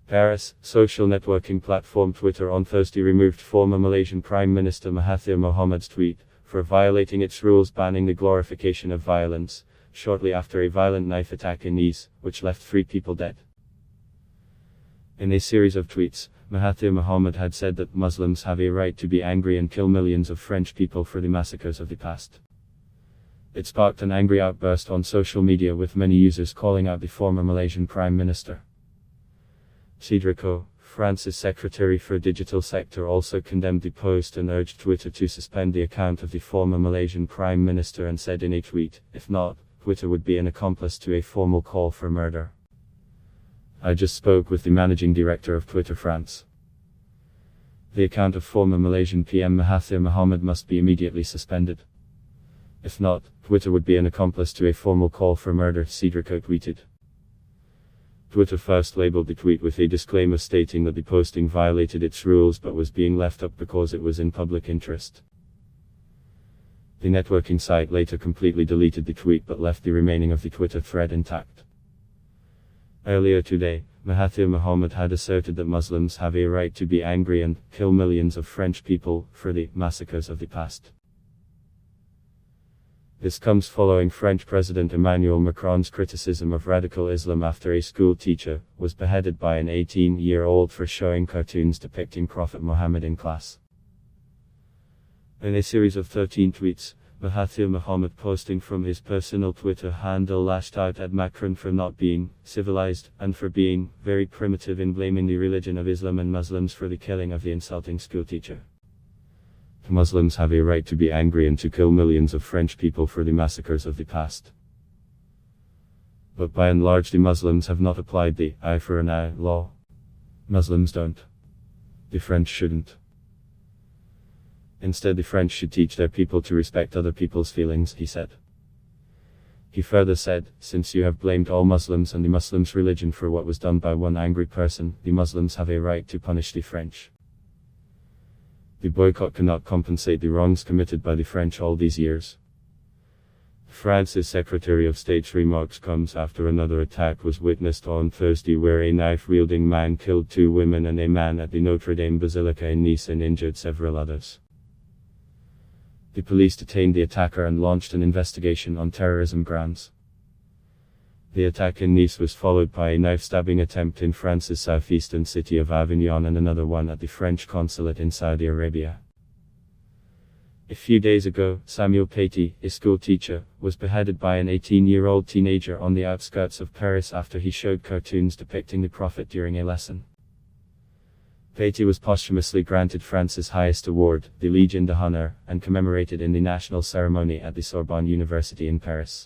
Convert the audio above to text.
Paris, social networking platform Twitter on Thursday removed former Malaysian Prime Minister Mahathir Mohamad's tweet for violating its rules banning the glorification of violence, shortly after a violent knife attack in Nice, which left 3 people dead. In a series of tweets, Mahathir Mohamad had said that Muslims have a right to be angry and kill millions of French people for the massacres of the past. It sparked an angry outburst on social media, with many users calling out the former Malaysian Prime Minister. Cédric, France's Secretary for Digital Sector, also condemned the post and urged Twitter to suspend the account of the former Malaysian Prime Minister, and said in a tweet, "If not, Twitter would be an accomplice to a formal call for murder. I just spoke with the managing director of Twitter France. The account of former Malaysian PM Mahathir Mohamad must be immediately suspended. If not, Twitter would be an accomplice to a formal call for murder," Cédric tweeted. Twitter first labeled the tweet with a disclaimer stating that the posting violated its rules but was being left up because it was in public interest. The networking site later completely deleted the tweet but left the remaining of the Twitter thread intact. Earlier today, Mahathir Mohamad had asserted that Muslims have a right to be angry and kill millions of French people for the massacres of the past. This comes following French President Emmanuel Macron's criticism of radical Islam after a school teacher was beheaded by an 18-year-old for showing cartoons depicting Prophet Muhammad in class. In a series of 13 tweets, Mahathir Mohamad, posting from his personal Twitter handle, lashed out at Macron for not being civilized and for being very primitive in blaming the religion of Islam and Muslims for the killing of the insulting schoolteacher. Muslims have a right to be angry and to kill millions of French people for the massacres of the past. But by and large the Muslims have not applied the eye for an eye law. Muslims don't. The French shouldn't. Instead, the French should teach their people to respect other people's feelings, he said. He further said, "Since you have blamed all Muslims and the Muslims' religion for what was done by one angry person, the Muslims have a right to punish the French. The boycott cannot compensate the wrongs committed by the French all these years." France's Secretary of State's remarks comes after another attack was witnessed on Thursday, where a knife-wielding man killed 2 women and a man at the Notre Dame Basilica in Nice and injured several others. The police detained the attacker and launched an investigation on terrorism grounds. The attack in Nice was followed by a knife-stabbing attempt in France's southeastern city of Avignon and another one at the French consulate in Saudi Arabia. A few days ago, Samuel Paty, a school teacher, was beheaded by an 18-year-old teenager on the outskirts of Paris after he showed cartoons depicting the Prophet during a lesson. Paty was posthumously granted France's highest award, the Légion d'honneur, and commemorated in the national ceremony at the Sorbonne University in Paris.